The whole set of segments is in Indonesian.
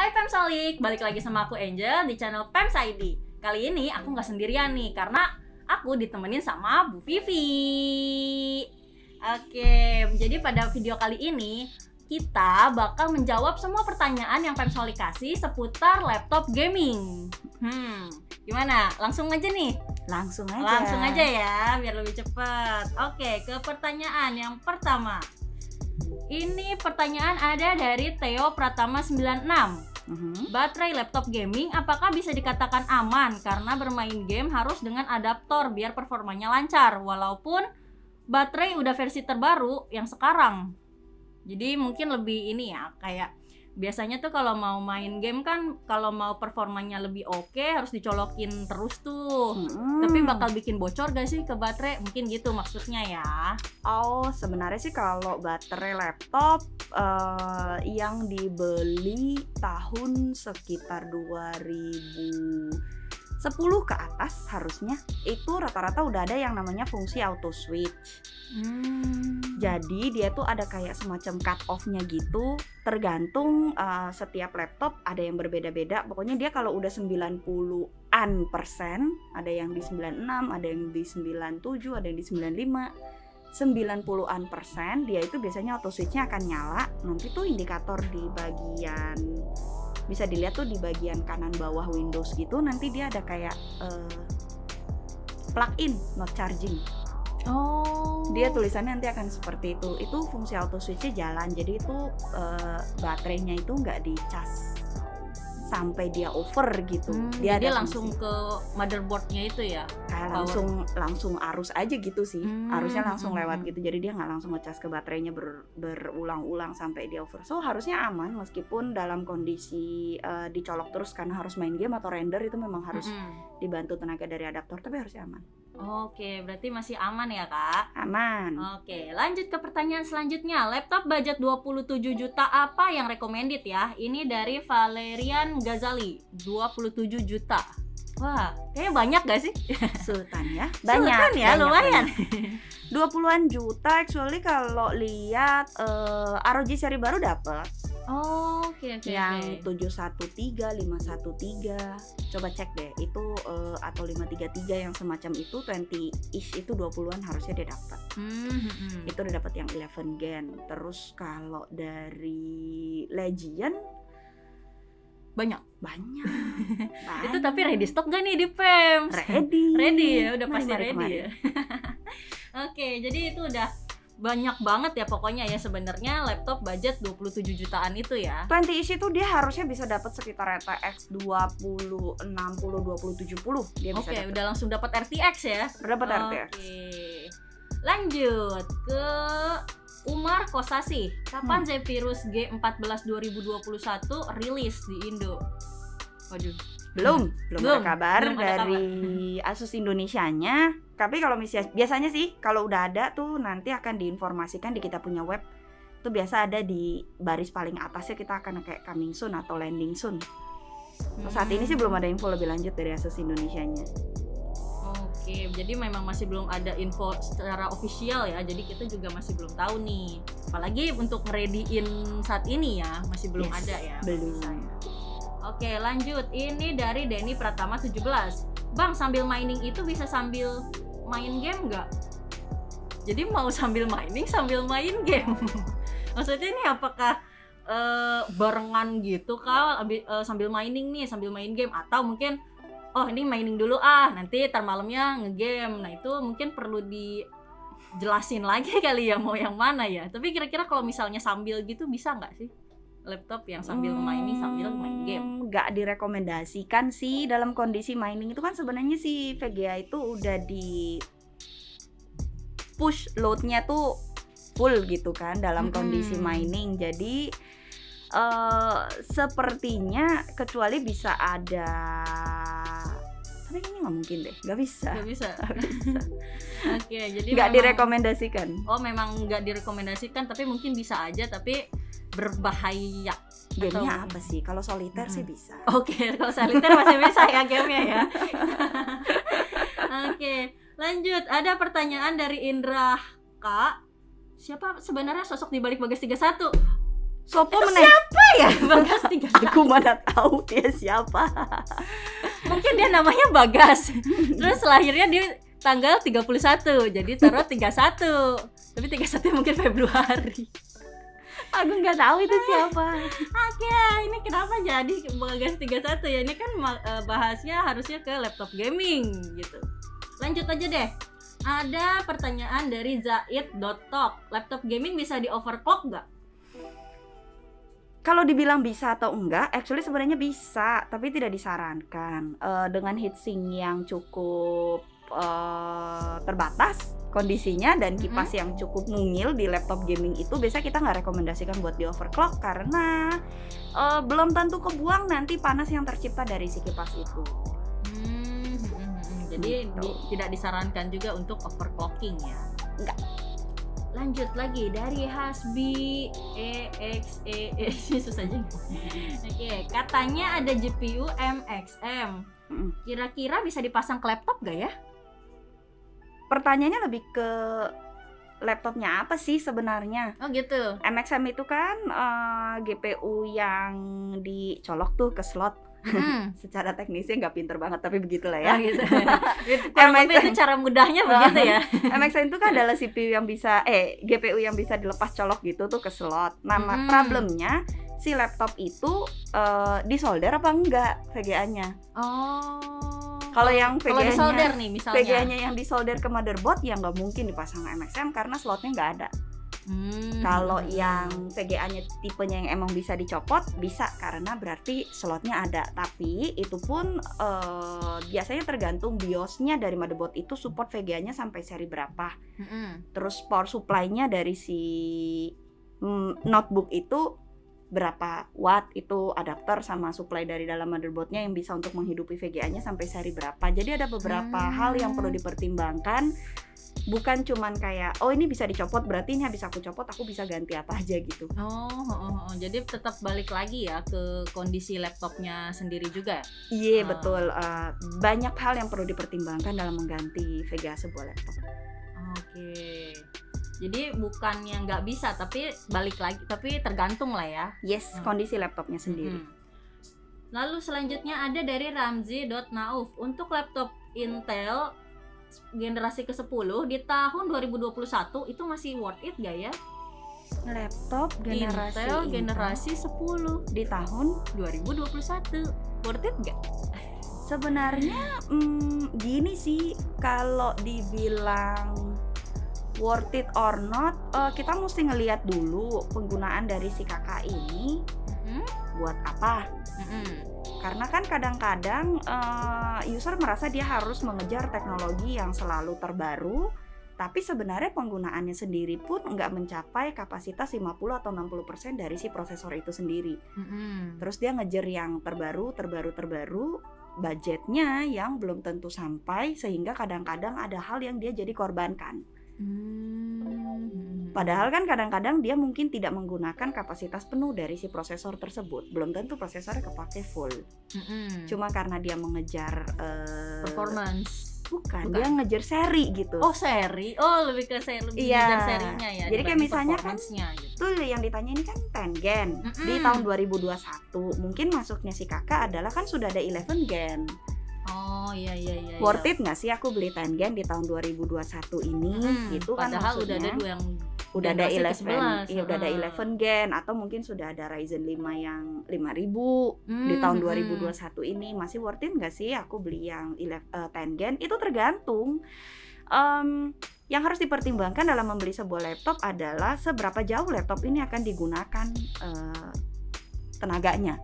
Hai Pemsolik, balik lagi sama aku Angel di channel Pems ID. Kali ini aku nggak sendirian nih, karena aku ditemenin sama Bu Vivi. Oke, jadi pada video kali ini kita bakal menjawab semua pertanyaan yang Pemsolik kasih seputar laptop gaming. Gimana? Langsung aja nih? Langsung Langsung aja ya, biar lebih cepat. Oke, ke pertanyaan yang pertama. Ini pertanyaan ada dari Theo Pratama 96. Baterai laptop gaming apakah bisa dikatakan aman karena bermain game harus dengan adaptor biar performanya lancar walaupun baterai udah versi terbaru yang sekarang. Jadi mungkin lebih ini ya, kayak biasanya tuh kalau mau main game kan kalau mau performanya lebih oke harus dicolokin terus tuh. Tapi bakal bikin bocor gak sih ke baterai? Mungkin gitu maksudnya ya. Oh, sebenarnya sih kalau baterai laptop yang dibeli tahun sekitar 2010 ke atas harusnya itu rata-rata udah ada yang namanya fungsi auto switch. Jadi dia tuh ada kayak semacam cut off-nya gitu, tergantung setiap laptop ada yang berbeda-beda. Pokoknya dia kalau udah 90-an persen, ada yang di 96, ada yang di 97, ada yang di 95, 90-an persen dia itu biasanya auto switch-nya akan nyala. Nanti tuh indikator di bagian, bisa dilihat tuh di bagian kanan bawah Windows gitu, nanti dia ada kayak plug-in not charging. Oh. Dia tulisannya nanti akan seperti itu. Itu fungsi auto switch-nya jalan. Jadi itu baterainya itu nggak dicas sampai dia over gitu. Dia jadi ada langsung ke motherboard-nya itu ya. Kayak langsung arus aja gitu sih. Arusnya langsung lewat gitu. Jadi dia nggak langsung ngecas ke baterainya berulang-ulang sampai dia over. So harusnya aman meskipun dalam kondisi dicolok terus karena harus main game atau render itu memang harus dibantu tenaga dari adaptor, tapi harusnya aman. Oke, berarti masih aman ya Kak? Aman. Oke, lanjut ke pertanyaan selanjutnya. Laptop budget 27 juta apa yang recommended ya? Ini dari Valerian Ghazali, 27 juta. Wah, kayaknya banyak gak sih? Sultan ya? Banyak ya, lumayan. 20-an juta actually kalau lihat ROG seri baru dapat. Oh, oke. Yang 713, 513. Coba cek deh, itu atau 533 yang semacam itu 20-ish itu 20-an harusnya dia dapat. Itu udah dapat yang 11 gen. Terus kalau dari Legion banyak. Itu tapi ready stock gak nih di Pems? Ready ya, udah pasti ready ya. Oke, jadi itu udah banyak banget ya pokoknya ya sebenarnya laptop budget 27 jutaan itu ya. 20-ish itu dia harusnya bisa dapat sekitar RTX 2060 2070 dia bisa. Oke, udah langsung dapat RTX ya. Dapat RTX. Oke. Lanjut ke Umar Kosasi. Kapan Zephyrus G14 2021 rilis di Indo? Waduh. Belum ada kabar dari Asus Indonesianya. Tapi kalau biasanya sih kalau udah ada tuh nanti akan diinformasikan di kita punya web. Itu biasa ada di baris paling atasnya, kita akan kayak coming soon atau landing soon. Saat ini sih belum ada info lebih lanjut dari Asus Indonesianya. Oke, jadi memang masih belum ada info secara official ya. Jadi kita juga masih belum tahu nih. Apalagi untuk ngereadyin saat ini ya, masih belum ada ya. Belum. Oke, lanjut. Ini dari Denny Pratama 17. Bang, sambil mining itu bisa sambil main game nggak? Jadi mau sambil mining sambil main game? Maksudnya ini apakah barengan gitu Kak? Sambil mining nih, sambil main game, atau mungkin ini mining dulu nanti ntar malamnya ngegame. Nah itu mungkin perlu dijelasin lagi kali ya mau yang mana ya. Tapi kira-kira kalau misalnya sambil gitu bisa nggak sih laptop yang sambil mining sambil main game? Nggak direkomendasikan sih dalam kondisi mining itu kan. Sebenarnya si VGA itu udah di push loadnya tuh full gitu kan dalam kondisi mining. Jadi sepertinya kecuali bisa ada, tapi ini nggak mungkin deh, nggak bisa. Oke, jadi nggak direkomendasikan. Oh, memang nggak direkomendasikan, tapi mungkin bisa aja, tapi berbahaya. Gamenya apa sih? Kalau soliter sih bisa. Oke, kalau soliter masih bisa ya gamenya ya. Oke, lanjut. Ada pertanyaan dari Indra Kak. Siapa sebenarnya sosok di balik Bagas 31? Sopo Itu meneh. siapa ya Bagas 31? Aku mana tahu dia siapa. Mungkin dia namanya Bagas. Terus lahirnya di tanggal 31. Jadi taruh 31. Tapi 31 mungkin Februari. Aku nggak tahu itu siapa. Oke, ini kenapa jadi Bagas 31 ya? Ini kan bahasnya harusnya ke laptop gaming gitu. Lanjut aja deh. Ada pertanyaan dari Zaid.talk. Laptop gaming bisa di overclock nggak? Kalau dibilang bisa atau enggak, actually sebenarnya bisa, tapi tidak disarankan. Dengan heatsink yang cukup terbatas kondisinya dan kipas yang cukup mungil di laptop gaming itu, biasanya kita nggak rekomendasikan buat di overclock karena belum tentu kebuang nanti panas yang tercipta dari si kipas itu. Jadi tidak disarankan juga untuk overclocking ya? Enggak. Lanjut lagi dari Hasbi EXE susah juga. Oke, katanya ada GPU MXM. Kira-kira bisa dipasang ke laptop gak ya? Pertanyaannya lebih ke laptopnya apa sih sebenarnya? Oh gitu. MXM itu kan GPU yang dicolok tuh ke slot. Secara teknisnya nggak pinter banget tapi begitulah ya. Gitu. Itu cara mudahnya begitu ya. MXM itu kan adalah CPU yang bisa GPU yang bisa dilepas colok gitu tuh ke slot. Nah, problemnya si laptop itu disolder apa enggak VGA-nya? Kalau yang VGA-nya nih misalnya, VGA-nya yang disolder ke motherboard ya nggak mungkin dipasang MXM karena slotnya nggak ada. Kalau yang VGA-nya tipenya yang emang bisa dicopot, bisa karena berarti slotnya ada. Tapi itu pun biasanya tergantung BIOS-nya dari motherboard itu support VGA-nya sampai seri berapa. Terus power supply-nya dari si notebook itu berapa watt, itu adapter sama supply dari dalam motherboardnya yang bisa untuk menghidupi VGA-nya sampai seri berapa. Jadi ada beberapa hal yang perlu dipertimbangkan. Bukan cuman kayak ini bisa dicopot berarti ini habis aku copot aku bisa ganti apa aja gitu. Jadi tetap balik lagi ya ke kondisi laptopnya sendiri juga. Iya betul. Banyak hal yang perlu dipertimbangkan dalam mengganti VGA sebuah laptop. Oke. Jadi bukannya nggak bisa tapi balik lagi, tapi tergantung lah ya. Yes, kondisi laptopnya sendiri. Lalu selanjutnya ada dari Ramzi.nauf. Untuk laptop Intel generasi ke-10 di tahun 2021 itu masih worth it gak ya? Laptop Intel generasi 10 di tahun 2021 worth it gak? Sebenarnya gini sih, kalau dibilang worth it or not, kita mesti ngelihat dulu penggunaan dari si kakak ini buat apa. Karena kan kadang-kadang user merasa dia harus mengejar teknologi yang selalu terbaru, tapi sebenarnya penggunaannya sendiri pun nggak mencapai kapasitas 50 atau 60% dari si prosesor itu sendiri. Terus dia ngejar yang terbaru, budgetnya yang belum tentu sampai, sehingga kadang-kadang ada hal yang dia jadi korbankan. Padahal kan kadang-kadang dia mungkin tidak menggunakan kapasitas penuh dari si prosesor tersebut. Belum tentu prosesornya kepake full. Cuma karena dia mengejar performance. Bukan, dia ngejar seri gitu. Oh seri, lebih ke seri, ngejar serinya ya. Jadi kayak misalnya kan gitu. Tuh yang ditanya ini kan 10 gen di tahun 2021. Mungkin masuknya si kakak adalah kan sudah ada 11 gen. Oh iya. Worth it nggak sih aku beli 10 gen di tahun 2021 ini? Gitu kan padahal maksudnya. Udah ada dua yang udah ada 11, udah ada 11 gen, atau mungkin sudah ada Ryzen 5 yang 5000 di tahun 2021 ini. Masih worth it nggak sih aku beli yang 10 gen? Itu tergantung. Yang harus dipertimbangkan dalam membeli sebuah laptop adalah seberapa jauh laptop ini akan digunakan tenaganya.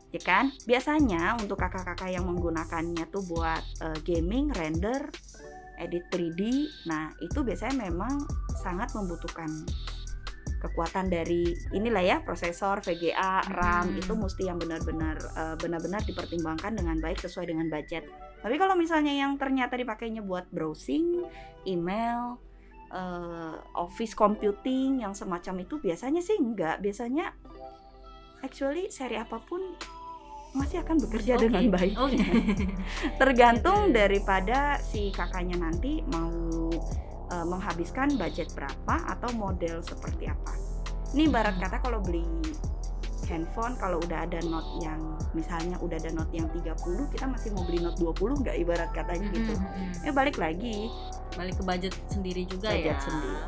Ya kan? Biasanya untuk kakak-kakak yang menggunakannya tuh buat gaming, render, edit 3D, nah itu biasanya memang sangat membutuhkan kekuatan dari inilah ya, prosesor, VGA, RAM, itu mesti yang benar-benar dipertimbangkan dengan baik sesuai dengan budget. Tapi kalau misalnya yang ternyata dipakainya buat browsing, email, office computing yang semacam itu, biasanya sih enggak. Biasanya actually seri apapun masih akan bekerja dengan baik. Tergantung daripada si kakaknya nanti mau menghabiskan budget berapa atau model seperti apa. Ini ibarat kata kalau beli handphone, kalau udah ada note yang misalnya udah ada note yang 30, kita masih mau beli note 20 nggak, ibarat katanya gitu. Balik ke budget sendiri juga ya. Sendiri.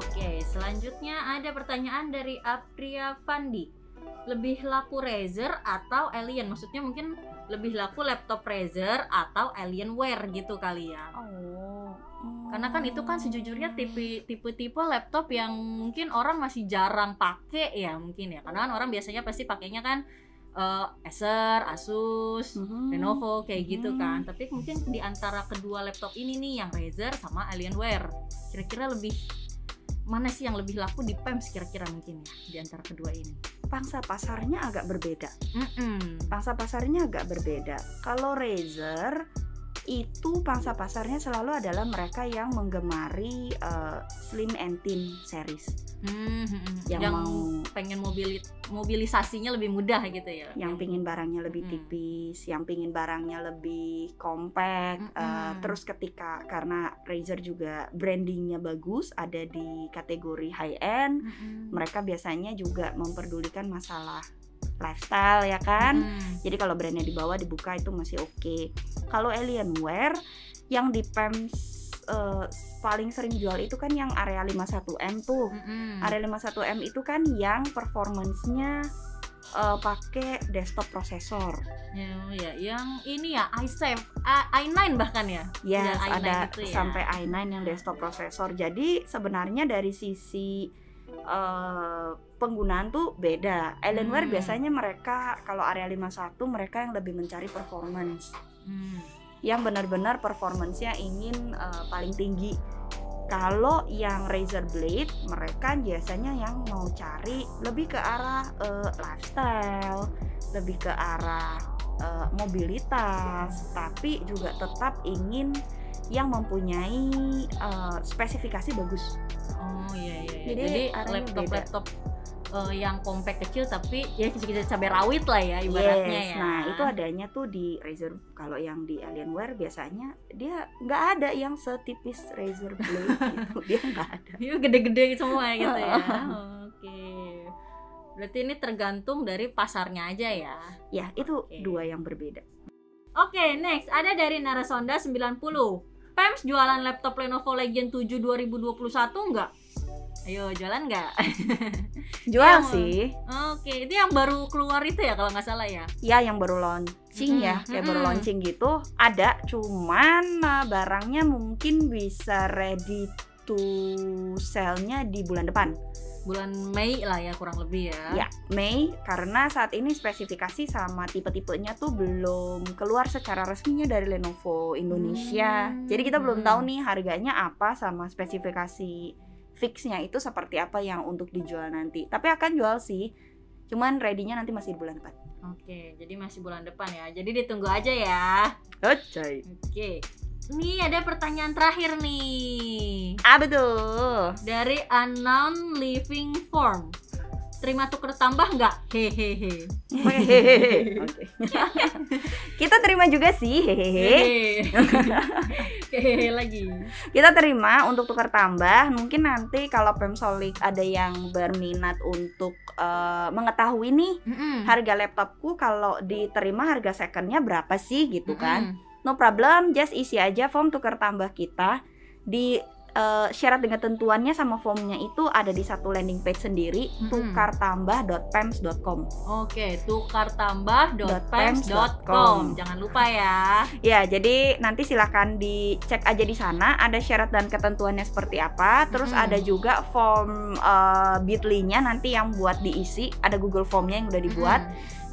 Oke, selanjutnya ada pertanyaan dari Apria Fandi. Lebih laku Razer atau Alien? Maksudnya mungkin lebih laku laptop Razer atau Alienware gitu kali ya. Karena kan itu kan sejujurnya tipe laptop yang mungkin orang masih jarang pakai ya mungkin ya. Karena kan orang biasanya pasti pakainya kan Acer, Asus, Lenovo kayak gitu kan. Tapi mungkin di antara kedua laptop ini nih, yang Razer sama Alienware, kira-kira lebih mana sih yang lebih laku di PEMS kira-kira mungkin ya di antara kedua ini? Pangsa pasarnya agak berbeda. Kalau Razer itu pangsa pasarnya selalu adalah mereka yang menggemari slim and thin series. Yang mau pengen mobilisasinya lebih mudah gitu ya. Yang pingin barangnya lebih tipis, yang pingin barangnya lebih compact. Terus karena Razer juga brandingnya bagus, ada di kategori high end, mereka biasanya juga memperdulikan masalah lifestyle ya kan. Jadi kalau brandnya di bawah dibuka itu masih oke. Kalau Alienware yang di PEMS paling sering jual itu kan yang Area 51M tuh. Area 51M itu kan yang performance-nya pakai desktop prosesor. Ya, yang ini ya i7, i9 bahkan ya. Yes, ada gitu ya. Sampai i9 yang desktop prosesor. Jadi sebenarnya dari sisi penggunaan tuh beda. Alienware biasanya mereka kalau Area 51 mereka yang lebih mencari performance. Yang benar-benar performance-nya ingin paling tinggi. Kalau yang Razer Blade mereka biasanya yang mau cari lebih ke arah lifestyle, lebih ke arah mobilitas, tapi juga tetap ingin yang mempunyai spesifikasi bagus. Jadi laptop yang compact kecil tapi ya kecil-kecil cabai rawit lah ya ibaratnya ya. Nah itu adanya tuh di Razer. Kalau yang di Alienware biasanya dia nggak ada yang setipis Razer Blade gitu. Dia nggak ada. Iya gede-gede semua gitu ya. Oke. Berarti ini tergantung dari pasarnya aja ya. Ya itu dua yang berbeda. Oke, next ada dari Narasonda 90. PEMS jualan laptop Lenovo Legion 7 2021 enggak? Ayo jualan nggak? Jual sih. Oke, itu yang baru keluar itu ya kalau nggak salah ya? Ya, yang baru launching ya, kayak baru launching gitu. Ada, cuman barangnya mungkin bisa ready to sell-nya di bulan depan. Bulan Mei lah ya kurang lebih ya. Ya, Mei, karena saat ini spesifikasi sama tipe-tipenya tuh belum keluar secara resminya dari Lenovo Indonesia. Jadi kita belum tahu nih harganya apa sama spesifikasi fixnya itu seperti apa yang untuk dijual nanti. Tapi akan jual sih, cuman ready-nya nanti masih di bulan depan. Oke, jadi masih bulan depan ya. Jadi ditunggu aja ya. Oke. Ini ada pertanyaan terakhir nih. Apa tuh? Dari Unknown Living Form. Terima tuker tambah nggak? Hehehe. Oke. Kita terima juga sih. Hehehe lagi. Kita terima untuk tukar tambah. Mungkin nanti kalau Pemsolik ada yang berminat untuk mengetahui nih harga laptopku kalau diterima harga secondnya berapa sih gitu kan? No problem, just isi aja form tukar tambah kita di syarat dengan tentuannya sama formnya itu ada di satu landing page sendiri, tukartambah.pems.com. Oke, tukartambah.pems.com. Jangan lupa ya. Ya, jadi nanti silakan dicek aja di sana, ada syarat dan ketentuannya seperti apa. Terus ada juga form Bitly-nya nanti yang buat diisi, ada Google Form-nya yang udah dibuat.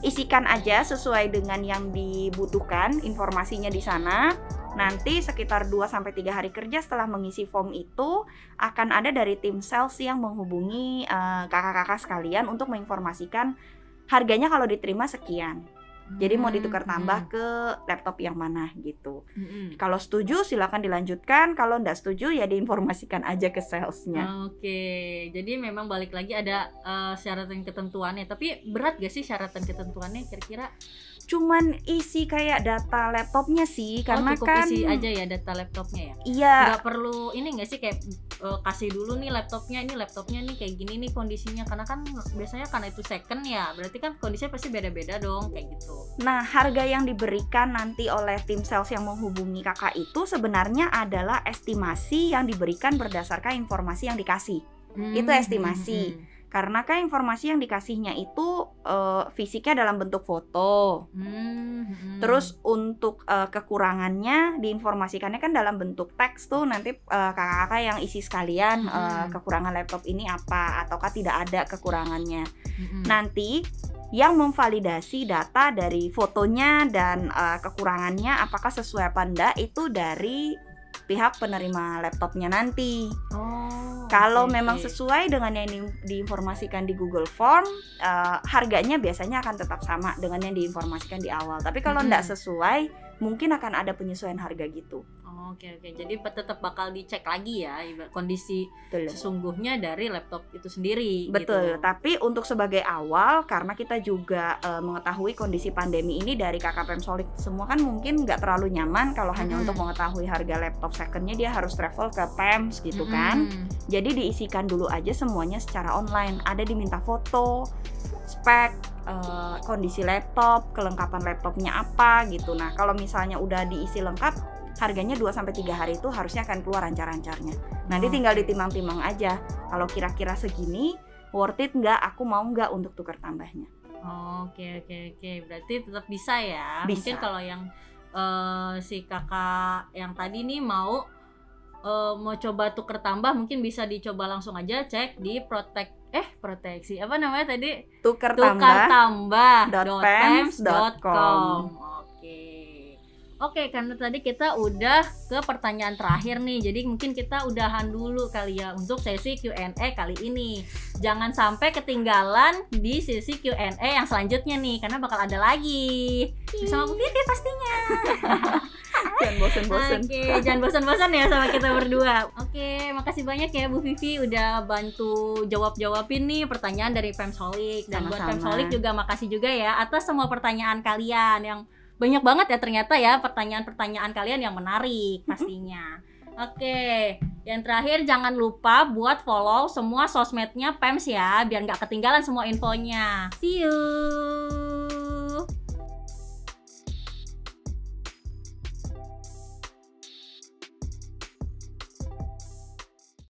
Isikan aja sesuai dengan yang dibutuhkan informasinya di sana. Nanti sekitar 2-3 hari kerja setelah mengisi form itu akan ada dari tim sales yang menghubungi kakak-kakak sekalian untuk menginformasikan harganya kalau diterima sekian. Jadi mau ditukar tambah ke laptop yang mana gitu. Kalau setuju silakan dilanjutkan, kalau nggak setuju ya diinformasikan aja ke salesnya. Oke, jadi memang balik lagi ada syarat dan ketentuannya. Tapi berat gak sih syarat dan ketentuannya kira-kira? Cuman isi kayak data laptopnya sih, karena cukup kan isi aja ya data laptopnya ya. Iya. Nggak perlu ini nggak sih kayak kasih dulu nih laptopnya, ini laptopnya nih kayak gini nih kondisinya, karena kan biasanya karena itu second ya, berarti kan kondisinya pasti beda-beda dong kayak gitu. Nah, harga yang diberikan nanti oleh tim sales yang menghubungi kakak itu sebenarnya adalah estimasi yang diberikan berdasarkan informasi yang dikasih. Itu estimasi. Karena kan informasi yang dikasihnya itu fisiknya dalam bentuk foto. Terus untuk kekurangannya diinformasikannya kan dalam bentuk teks tuh, nanti kakak-kakak yang isi sekalian kekurangan laptop ini apa, ataukah tidak ada kekurangannya. Nanti yang memvalidasi data dari fotonya dan kekurangannya apakah sesuai apa enggak itu dari pihak penerima laptopnya nanti. Kalau memang sesuai dengan yang diinformasikan di Google Form, harganya biasanya akan tetap sama dengan yang diinformasikan di awal. Tapi kalau tidak sesuai, mungkin akan ada penyesuaian harga gitu. Oke. Jadi tetap bakal dicek lagi ya kondisi sesungguhnya dari laptop itu sendiri. Betul. Gitu. Tapi untuk sebagai awal, karena kita juga mengetahui kondisi pandemi ini dari kakak Pemsolik semua kan mungkin nggak terlalu nyaman kalau hanya untuk mengetahui harga laptop secondnya dia harus travel ke PEMS gitu kan. Jadi diisikan dulu aja semuanya secara online. Ada diminta foto, spek, kondisi laptop, kelengkapan laptopnya apa gitu. Nah, kalau misalnya udah diisi lengkap, harganya 2-3 hari itu harusnya akan keluar lancar-lancarnya. Nanti tinggal ditimbang-timbang aja. Kalau kira-kira segini, worth it nggak? Aku mau nggak untuk tukar tambahnya? Oke. Berarti tetap bisa ya. Bisa. Mungkin kalau yang si kakak yang tadi nih mau coba tuker tambah, mungkin bisa dicoba langsung aja cek di proteksi apa namanya tadi, tukartambah.pems.com. Oke, karena tadi kita udah ke pertanyaan terakhir nih, jadi mungkin kita udahan dulu kali ya untuk sesi Q&A kali ini. Jangan sampai ketinggalan di sesi Q&A yang selanjutnya nih, karena bakal ada lagi bersama Bu Vivi pastinya. Jangan bosan-bosan. Oke, jangan bosan-bosan ya sama kita berdua. Oke, makasih banyak ya Bu Vivi udah bantu jawabin nih pertanyaan dari Pemsolik. Dan buat Pemsolik juga makasih juga ya atas semua pertanyaan kalian yang banyak banget ya ternyata ya pertanyaan-pertanyaan kalian yang menarik pastinya. Oke, yang terakhir jangan lupa buat follow semua sosmednya PEMS ya biar nggak ketinggalan semua infonya. See you.